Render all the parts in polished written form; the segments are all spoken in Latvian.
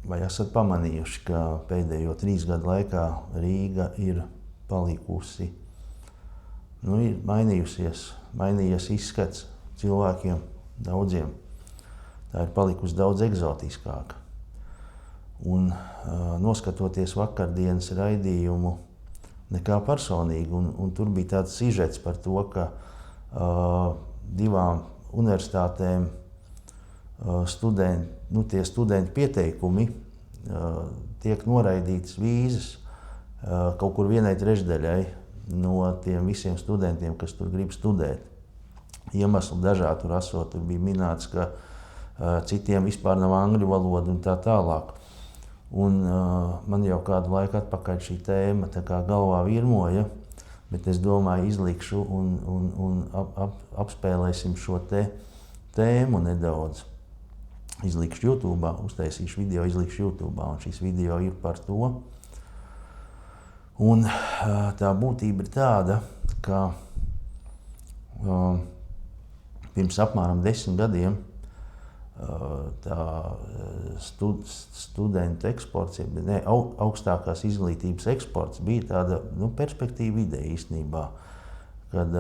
Vai esat pamanījuši, ka pēdējo 3 gadu laikā Rīga ir palikusi, ir mainījies izskats cilvēkiem, daudziem. Tā ir palikusi daudz egzotiskāka. Un noskatoties vakardienas raidījumu, nekā personīgi, un tur bija tāds sižets par to, ka 2 universitātēm tie studentu pieteikumi tiek noraidītas vīzas kaut kur 1/3 no tiem visiem studentiem, kas tur grib studēt. Iemesli dažādi tur esot, tur bija minēts, ka citiem vispār nav angļu valoda un tā tālāk. Un man jau kādu laiku atpakaļ šī tēma tā kā galvā virmoja, bet es domāju, izlikšu un apspēlēsim šo tēmu nedaudz. Izlikšu YouTube, uztaisīšu video, izlikšu YouTube, un šis video ir par to. Un tā būtība ir tāda, ka pirms apmēram 10 gadiem tā studentu eksports, augstākās izglītības eksports bija tāda perspektīva ideja īstenībā, kad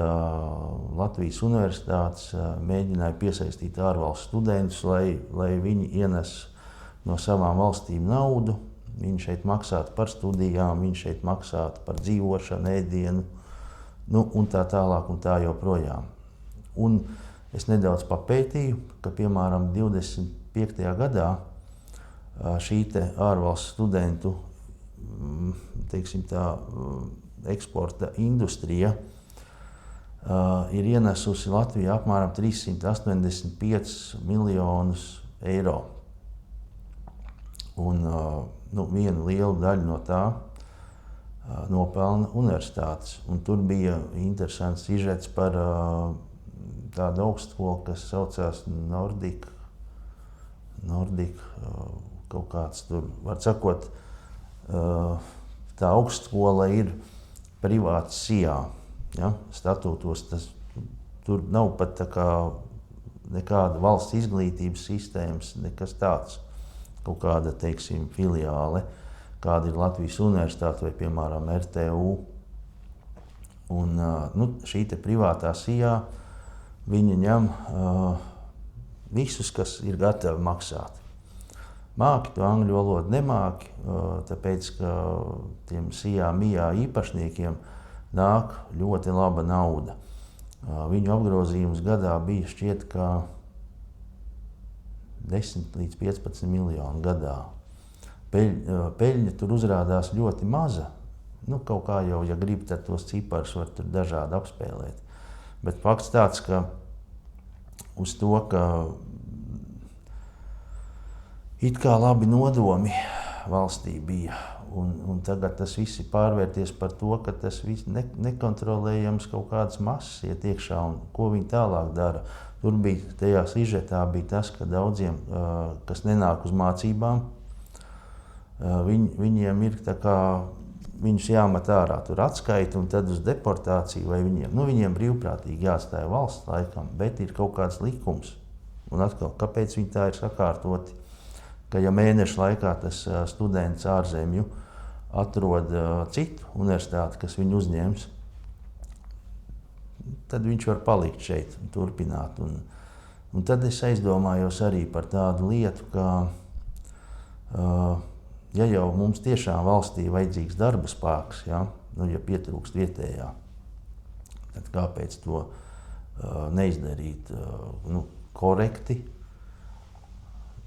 Latvijas universitātes mēģināja piesaistīt ārvalstu studentus, lai viņi ienes no savām valstīm naudu, viņi šeit maksātu par studijām, viņi šeit maksātu par dzīvošanu, ēdienu, un tā tālāk un tā joprojām. Un es nedaudz papētīju, ka piemēram 25. gadā šī ārvalstu studentu eksporta industrija ir ienesusi Latvijā apmēram 385 miljonus eiro. Un vienu lielu daļu no tā nopelna universitātes. Un tur bija interesants sižets par tādu augstskolu, kas saucās Nordic, kaut kāds tur, var sakot, tā augstskola ir privāts SIA. Ja, statūtos tur nav pat nekāda valsts izglītības sistēmas, nekas tāds, kaut kāda, filiāle, kāda ir Latvijas universitāte vai, piemēram, RTU. Un šī privātā SIA, viņi ņem visus, kas ir gatavi maksāt. Māki to angļu valodu nemāki, tāpēc, ka tiem SIA, MIA īpašniekiem nāk ļoti laba nauda. Viņu apgrozījums gadā bija šķiet, ka 10 līdz 15 miljoni gadā. Peļņa tur uzrādās ļoti maza. Kaut kā jau, ja grib, tad tos ciparus var tur dažādi apspēlēt. Bet fakts tāds, ka uz to, ka it kā labi nodomi valstī bija, un tagad tas viss ir pārvērties par to, ka tas viss nekontrolējams kaut kādas masas iet iekšā, un ko viņi tālāk dara. Tur bija, tajā sižetā bija tas, ka daudziem, kas nenāk uz mācībām, viņiem ir tā kā, viņus jāmet ārā, tur atskaita un tad uz deportāciju, vai viņiem brīvprātīgi jāatstāja valsts laikam, bet ir kaut kāds likums. Un atkal, kāpēc viņi tā ir sakārtoti? Ka ja mēneša laikā tas students ārzemju atrod citu universitāti, kas viņu uzņems, tad viņš var palikt šeit un turpināt. Un tad es aizdomājos arī par tādu lietu, ka ja jau mums tiešām valstī vajadzīgs darba spēks, ja pietrūkst vietējā, tad kāpēc to neizdarīt korekti?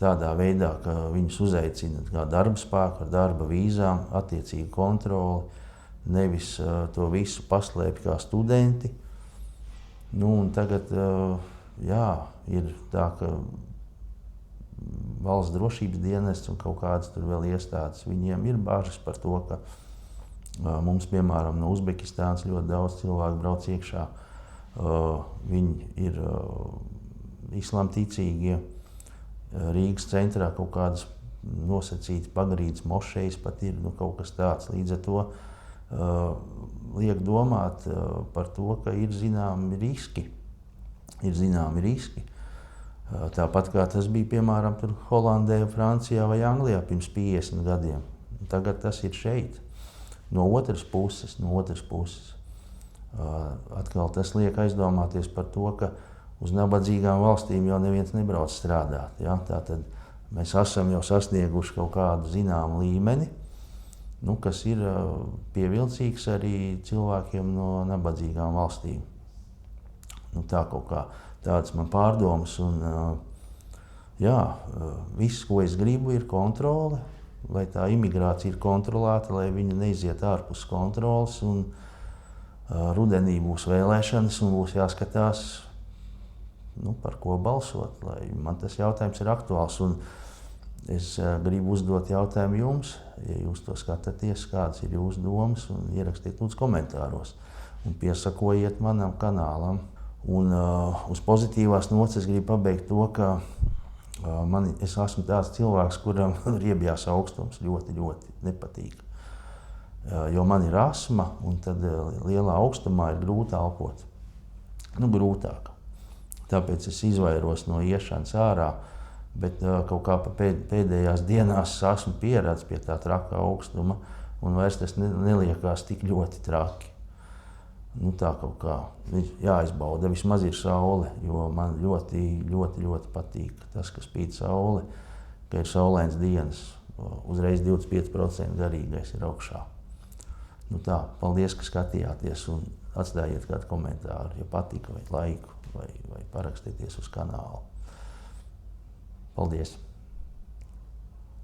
Tādā veidā, ka viņus uzaicina kā darba spēku ar darba vīzām, attiecīgi kontroli, nevis to visu paslēpj kā studenti. Un tagad ir tā, ka valsts drošības dienests un kaut kādas tur vēl iestādes, viņiem ir bažas par to, ka mums, piemēram, no Uzbekistānas ļoti daudz cilvēku brauc iekšā. Viņi ir islamticīgie. Rīgas centrā kaut kādas nosacītas pagarītas mošejas pat ir, kaut kas tāds. Līdz ar to liek domāt par to, ka ir zināmi riski. Tāpat kā tas bija, piemēram, Holandē, Francijā vai Anglijā pirms 50 gadiem. Tagad tas ir šeit. No otras puses, atkal tas liek aizdomāties par to, ka uz nabadzīgām valstīm jau neviens nebrauc strādāt. Ja? Tātad mēs esam jau sasnieguši kaut kādu zināmu līmeni, kas ir pievilcīgs arī cilvēkiem no nabadzīgām valstīm. Tā kaut kā tādas man pārdomas. Un, viss, ko es gribu, ir kontrole. Lai tā imigrācija ir kontrolēta, lai viņa neiziet ārpus kontroles. Un, rudenī būs vēlēšanas un būs jāskatās, par ko balsot. Man tas jautājums ir aktuāls. Un es gribu uzdot jautājumu jums, ja jūs to skatāties, kādas ir jūsu domas, un ierakstiet lūdzu komentāros. Un piesakojiet manam kanālam. Un uz pozitīvās nots es gribu pabeigt to, ka es esmu tāds cilvēks, kuram riebjās augstums ļoti, ļoti nepatīk. Jo man ir asma, un tad lielā augstumā ir grūti elpot. Grūtāk. Tāpēc es izvairos no iešanas ārā, bet kaut kā pēdējās dienās esmu pieradis pie tā traka augstuma, un vairs tas neliekās tik ļoti traki. Tā kaut kā jāizbauda, vismaz ir saule, jo man ļoti, ļoti, ļoti patīk tas, ka spīd saule, ka ir saulains dienas, uzreiz 25% garīgais ir augšā. Paldies, ka skatījāties, un atstājiet kādu komentāru, ja patika, vai laiku, vai parakstieties uz kanālu. Paldies!